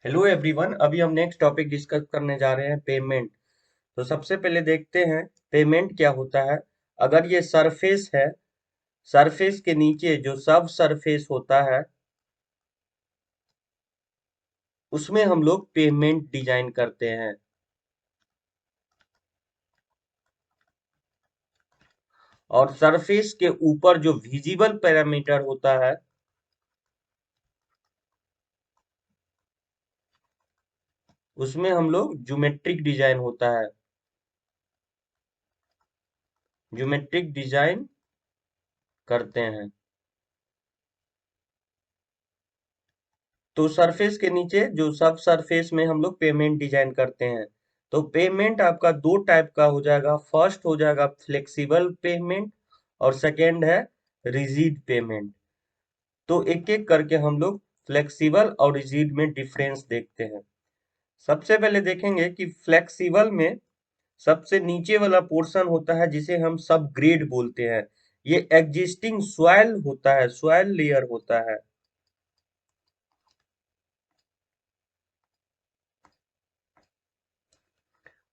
Hello everyone. अभी हम next topic discuss करने जा रहे हैं पेमेंट। तो सबसे पहले देखते हैं पेमेंट क्या होता है। अगर ये सरफेस है, सरफेस के नीचे जो सब सरफेस होता है उसमें हम लोग पेमेंट डिजाइन करते हैं। और सरफेस के ऊपर जो विजिबल पैरामीटर होता है उसमें हम लोग ज्योमेट्रिक डिजाइन होता है, ज्योमेट्रिक डिजाइन करते हैं। तो सरफेस के नीचे जो सब सरफेस में हम लोग पेमेंट डिजाइन करते हैं। तो पेमेंट आपका दो टाइप का हो जाएगा। फर्स्ट हो जाएगा फ्लेक्सिबल पेमेंट और सेकंड है रिजिड पेमेंट। तो एक एक करके हम लोग फ्लेक्सिबल और रिजिड में डिफरेंस देखते हैं। सबसे पहले देखेंगे कि फ्लेक्सिबल में सबसे नीचे वाला पोर्शन होता है जिसे हम सब ग्रेड बोलते हैं। ये एग्जिस्टिंग सॉइल होता है, सॉइल लेयर होता है।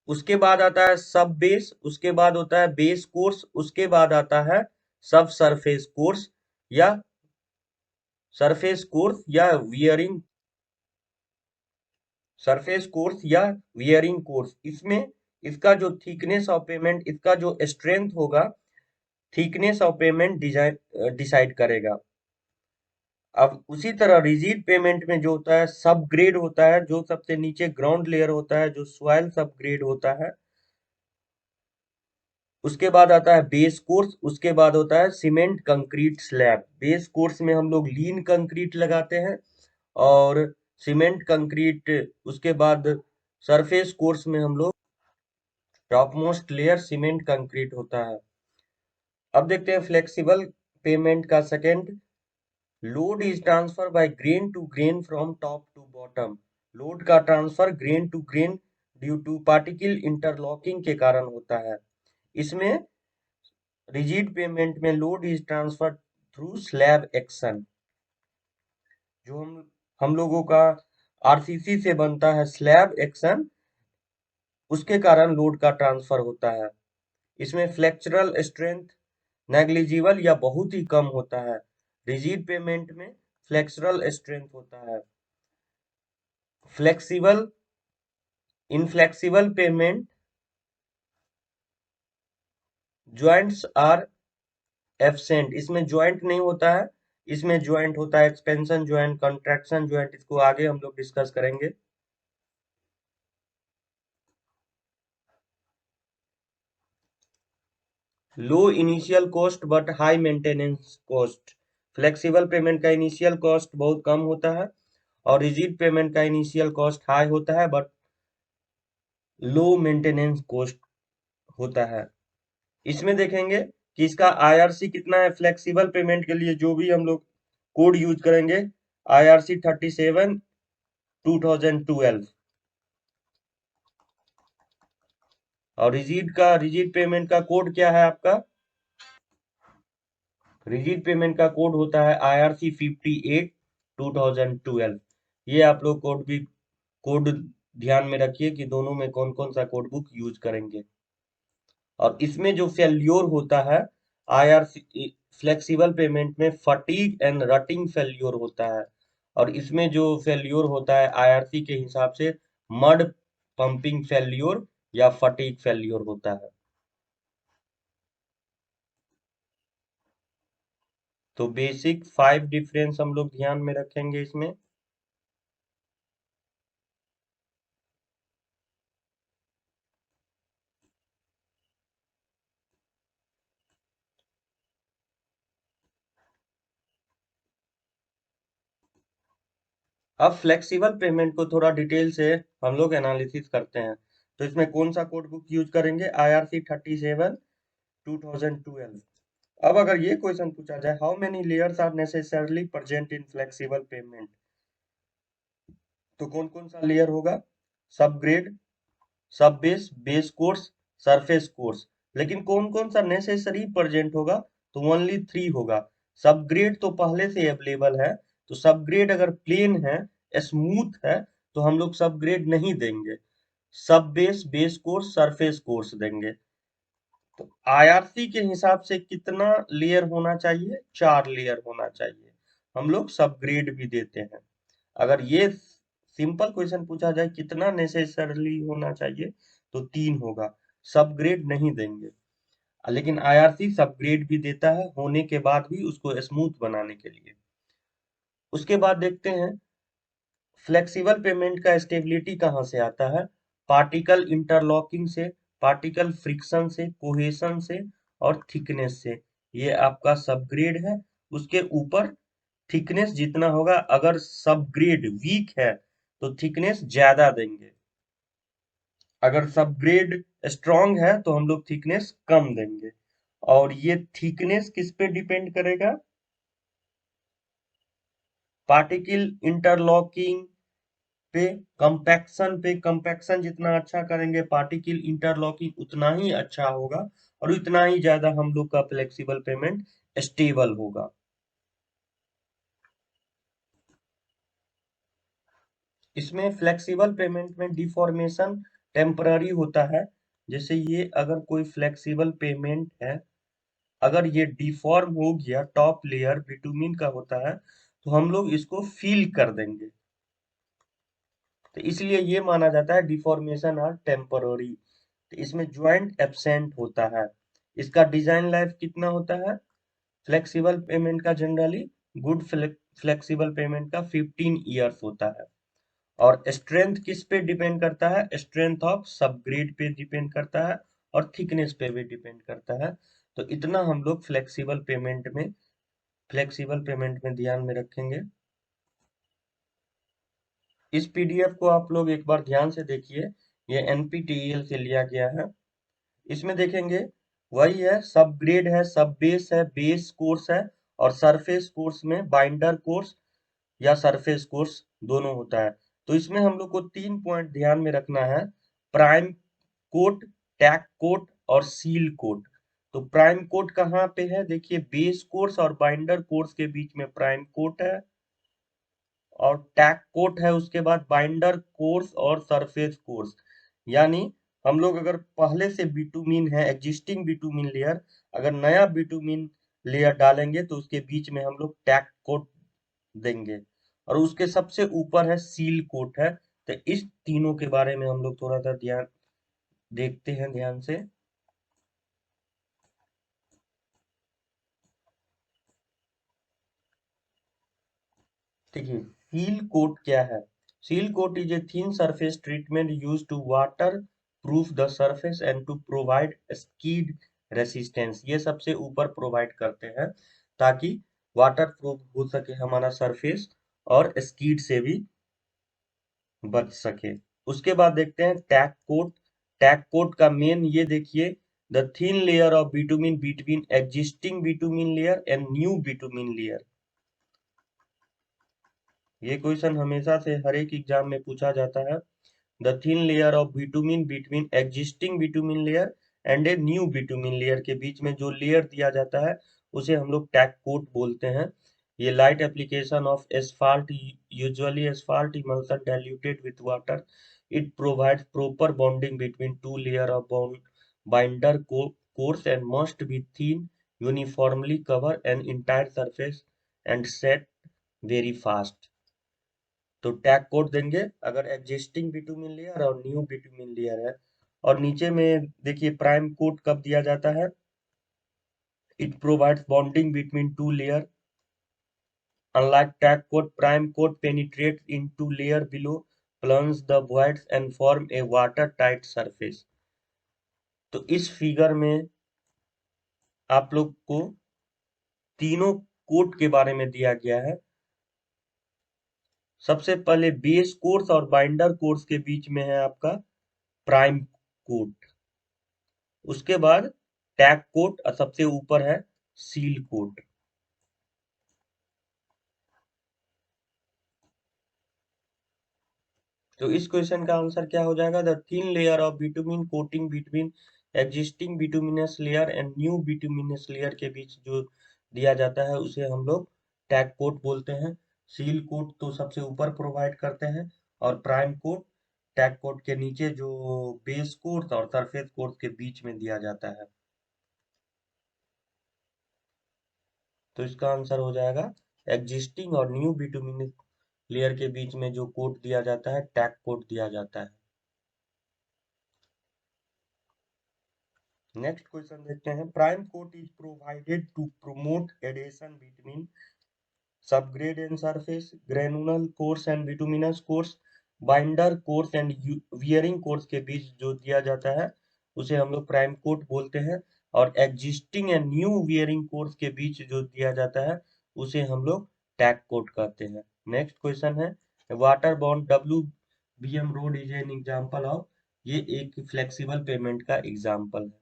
उसके बाद आता है सब बेस, उसके बाद होता है बेस कोर्स, उसके बाद आता है सब सरफेस कोर्स या सरफेस कोर्स या वियरिंग, सरफेस कोर्स या वियरिंग कोर्स। इसमें इसका जो थिकनेस ऑफ पेमेंट, इसका जो स्ट्रेंथ होगा, thickness of payment design decide करेगा। अब उसी तरह रिजिड पेमेंट में जो होता है सब ग्रेड होता है, जो सबसे नीचे ग्राउंड लेयर होता है, जो सॉइल सब ग्रेड होता है। उसके बाद आता है बेस कोर्स, उसके बाद होता है cement concrete slab. Base course में हम लोग लीन कंक्रीट लगाते हैं और सीमेंट कंक्रीट, उसके बाद सरफेस कोर्स में हम लोग top most layer cement concrete होता है। अब देखते हैं फ्लेक्सिबल पेमेंट का second. Load is transfer by grain to grain from top to bottom. Load का transfer grain to grain due to particle interlocking के कारण होता है। इसमें रिजिड पेमेंट में load is transfer through slab action. जो हम लोगों का आरसीसी से बनता है स्लैब एक्शन, उसके कारण लोड का ट्रांसफर होता है। इसमें फ्लेक्चरल स्ट्रेंथ नेग्लिजिबल या बहुत ही कम होता है। रिजिड पेमेंट में फ्लेक्चरल स्ट्रेंथ होता है। Flexible inflexible pavement joints are absent. इसमें जॉइंट नहीं होता है, इसमें जॉइंट होता है एक्सपेंशन जॉइंट, कंट्रैक्शन जॉइंट। इसको आगे हम लोग डिस्कस करेंगे। Low initial cost but high maintenance cost. Flexible pavement का इनिशियल कॉस्ट बहुत कम होता है और रिजिड पेमेंट का इनिशियल कॉस्ट हाई होता है बट लो मेंटेनेंस कॉस्ट होता है। इसमें देखेंगे कि इसका आईआरसी कितना है। फ्लेक्सिबल पेमेंट के लिए जो भी हम लोग कोड यूज करेंगे, आईआरसी 37/2012। और रिजिड पेमेंट का कोड क्या है आपका? रिजिड पेमेंट का कोड होता है आईआरसी 58/2012। ये आप लोग कोड ध्यान में रखिए कि दोनों में कौन कौन सा कोड बुक यूज करेंगे। और इसमें जो फेल्योर होता है आईआरसी फ्लेक्सिबल पेमेंट में, फटीग एंड रटिंग फेल्योर होता है। और इसमें जो फेल्योर होता है आईआरसी के हिसाब से मड पंपिंग फेल्योर या फटीग फेल्योर होता है। तो बेसिक 5 डिफरेंस हम लोग ध्यान में रखेंगे इसमें। अब फ्लेक्सिबल पेमेंट को थोड़ा डिटेल से हम लोग एनालिसिस करते हैं। तो इसमें कौन सा कोड बुक यूज करेंगे? आईआरसी 37/2012। अब अगर ये क्वेश्चन पूछा जाए, how many layers are necessarily present in flexible pavement, तो कौन कौन सा लेयर होगा? Subgrade, subbase, base course, surface course. लेकिन कौन कौन सा नेसेसरी प्रेजेंट होगा? तो ओनली 3 होगा। सब ग्रेड तो पहले से अवेलेबल है। तो सब ग्रेड अगर प्लेन है, स्मूथ है, तो हम लोग सब ग्रेड नहीं देंगे, सब base, base course, surface course देंगे। तो आईआरसी के हिसाब से कितना लेयर होना चाहिए? 4 लेयर होना चाहिए। हम लोग सब ग्रेड भी देते हैं। अगर ये सिंपल क्वेश्चन पूछा जाए कितना नेसेसरली होना चाहिए, तो 3 होगा, सब ग्रेड नहीं देंगे। लेकिन आईआरसी सब ग्रेड भी देता है, होने के बाद भी उसको स्मूथ बनाने के लिए। उसके बाद देखते हैं फ्लेक्सिबल पेमेंट का स्टेबिलिटी कहाँ से आता है? पार्टिकल इंटरलॉकिंग से, पार्टिकल फ्रिक्शन से, कोहेशन से और थिकनेस से। ये आपका सबग्रेड है। उसके ऊपर थिकनेस जितना होगा, अगर सबग्रेड वीक है तो थिकनेस ज्यादा देंगे, अगर सबग्रेड स्ट्रांग है तो हम लोग थिकनेस कम देंगे। और ये थिकनेस किस पे डिपेंड करेगा? पार्टिकल इंटरलॉकिंग पे, कंपैक्शन पे। कंपैक्शन जितना अच्छा करेंगे, पार्टिकल इंटरलॉकिंग उतना ही अच्छा होगा, और उतना ही ज्यादा हम लोग का फ्लेक्सिबल पेमेंट स्टेबल होगा। इसमें फ्लेक्सिबल पेमेंट में डिफॉर्मेशन टेम्पररी होता है। जैसे ये अगर कोई फ्लेक्सिबल पेमेंट है, अगर ये डिफॉर्म हो गया, टॉप लेयर बिटुमिन का होता है, तो हम लोग इसको फील कर देंगे। तो इसलिए ये माना जाता है डिफॉर्मेशन आर टेम्पररी। तो इसमें ज्वाइंट एब्सेंट होता है। इसका डिजाइन लाइफ कितना होता है? फ्लेक्सिबल पेमेंट का जनरली, गुड फ्लेक्सिबल पेमेंट का 15 ईयर्स होता है। और स्ट्रेंथ किस पे डिपेंड करता है? स्ट्रेंथ ऑफ सबग्रेड पे डिपेंड करता है, और थिकनेस पे भी डिपेंड करता है। तो इतना हम लोग फ्लेक्सिबल पेमेंट में ध्यान में रखेंगे। इस पीडीएफ को आप लोग एक बार ध्यान से देखिए, ये एनपीटीईएल से लिया गया है। इसमें देखेंगे वही है, सब ग्रेड है, सब बेस है, बेस कोर्स है, और सरफेस कोर्स में बाइंडर कोर्स या सरफेस कोर्स दोनों होता है। तो इसमें हम लोग को 3 पॉइंट ध्यान में रखना है: प्राइम कोट, टैग कोट और सील कोट। तो प्राइम कोट कहाँ पे है? देखिए, बेस कोर्स और बाइंडर कोर्स के बीच में प्राइम कोट है, और टैग कोट है उसके बाद बाइंडर कोर्स और सरफेस कोर्स। यानी हम लोग अगर पहले से बिटुमिन है, एग्जिस्टिंग बिटुमिन लेयर, अगर नया बिटुमिन लेयर डालेंगे तो उसके बीच में हम लोग टैग कोट देंगे, और उसके सबसे ऊपर है सील कोट है। तो इस तीनों के बारे में हम लोग थोड़ा सा ध्यान देखते हैं ध्यान से। देखिए, सील कोट क्या है? Seal coat is a thin surface treatment used to waterproof the surface and to provide skid resistance. ये सबसे ऊपर प्रोवाइड करते हैं ताकि वाटर प्रूफ हो सके हमारा सरफेस, और स्कीड से भी बच सके। उसके बाद देखते हैं टैग कोट। टैग कोट का मेन ये देखिए, the thin layer of bitumen between existing bitumen layer and new bitumen layer. ये क्वेश्चन हमेशा से हर एक एग्जाम में पूछा जाता है। The thin layer of bitumen between existing bitumen layer and a new bitumen layer के बीच में जो लेयर दिया जाता है, उसे हम लोग टैग कोट बोलते हैं। ये light application of asphalt, usually asphalt emulsion diluted with water. It provides proper bonding between two layer of binder course and must be thin, uniformly cover an entire surface and set very fast. तो tag code देंगे अगर existing bitumen layer और new bitumen layer है। और नीचे में देखिए prime code कब दिया जाता है? It provides bonding between two layer. Unlike tag code, prime code penetrate into layer below, plunge the voids and form a watertight surface। तो इस फिगर में आप लोग को तीनों कोड के बारे में दिया गया है। सबसे पहले बेस कोर्स और बाइंडर कोर्स के बीच में है आपका प्राइम कोड। उसके बाद टैग कोट, और सबसे ऊपर है सील कोट। तो इस क्वेश्चन का आंसर क्या हो जाएगा? The thin layer of bitumen coating between existing bituminous layer and new bituminous layer के बीच जो दिया जाता है, उसे हम लोग टैग कोट बोलते हैं। सील कोट तो सबसे ऊपर प्रोवाइड करते हैं, और प्राइम कोट टैग कोट के नीचे जो बेस कोर्स और सरफेस कोर्स के बीच में दिया जाता है। तो इसका आंसर हो जाएगा एग्जिस्टिंग और न्यू बिटुमिनस लेयर के बीच में जो कोट दिया जाता है टैग कोट दिया जाता है। नेक्स्ट क्वेश्चन देखते हैं। Prime coat is provided to promote adhesion between subgrade and surface, granule course and bituminous course, binder course and wearing course के बीच जो दिया जाता है उसे हम लोग प्राइम कोट बोलते हैं। और existing and new wearing course के बीच जो दिया जाता है उसे हम लोग टैग कोट कहते हैं। नेक्स्ट क्वेश्चन है, water bound W B M road is an example of, ये एक फ्लेक्सिबल पेमेंट का एग्जाम्पल है।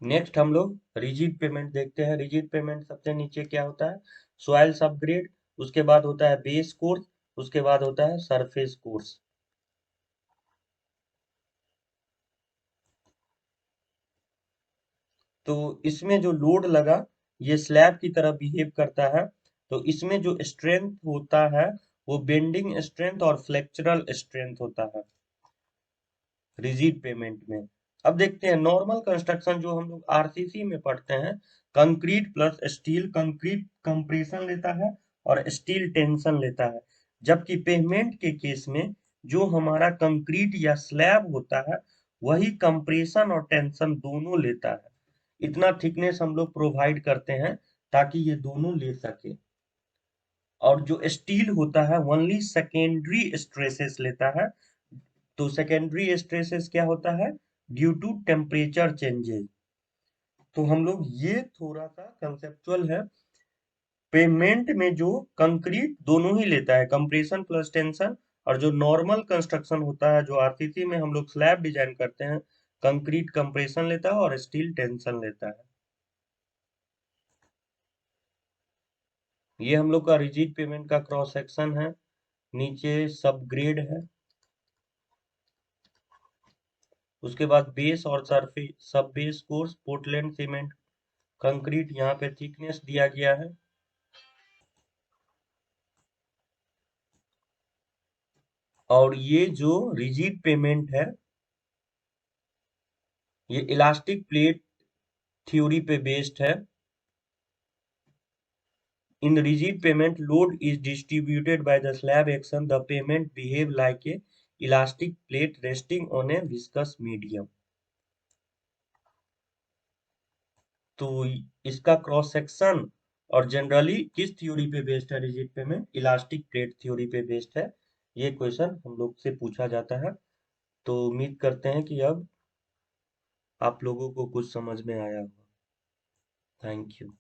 नेक्स्ट हम लोग रिजिड पेमेंट देखते हैं। रिजिड पेमेंट सबसे नीचे क्या होता है, सॉइल सबग्रेड, उसके बाद होता है बेस कोर्स, उसके बाद होता है सरफेस कोर्स। तो इसमें जो लोड लगा ये स्लैब की तरह बिहेव करता है। तो इसमें जो स्ट्रेंथ होता है वो बेंडिंग स्ट्रेंथ और फ्लेक्चरल स्ट्रेंथ होता है रिजिड पेमेंट में। अब देखते हैं नॉर्मल कंस्ट्रक्शन जो हम लोग आरसीसी में पढ़ते हैं, concrete plus steel, concrete compression लेता है और स्टील टेंशन लेता है। जबकि पेवमेंट के केस में जो हमारा कंक्रीट या स्लैब होता है वही कंप्रेशन और टेंशन दोनों लेता है। इतना थिकनेस हम लोग प्रोवाइड करते हैं ताकि ये दोनों ले सके। और जो स्टील होता है ओनली सेकेंडरी स्ट्रेसेस लेता है। तो सेकेंडरी स्ट्रेसेस क्या होता है, ड्यू टू टेम्परेचर चेंजेस। तो हम लोग ये थोड़ा सा कंसेप्चुअल है। पेमेंट में जो कंक्रीट दोनों ही लेता है, कंप्रेशन प्लस टेंशन। और जो नॉर्मल कंस्ट्रक्शन होता है जो आरसीसी में हम लोग स्लैब डिजाइन करते हैं, कंक्रीट कंप्रेशन लेता है और स्टील टेंशन लेता है। ये हम लोग का रिजिड पेमेंट का क्रॉस सेक्शन है। नीचे सब ग्रेड है, उसके बाद बेस और सरफेस सब base course Portland cement concrete, यहाँ पे थिकनेस दिया गया है। और ये जो रिजिड पेमेंट है ये इलास्टिक प्लेट थ्योरी पे बेस्ड है। In rigid payment, load is distributed by the slab action. The payment behave like a elastic plate resting on a viscous medium. तो इसका क्रॉस सेक्शन और जनरली किस theory पे based है rigid payment, elastic plate theory पे based है। ये question हम लोग से पूछा जाता है। तो उम्मीद करते हैं कि अब आप लोगों को कुछ समझ में आया होगा। Thank you.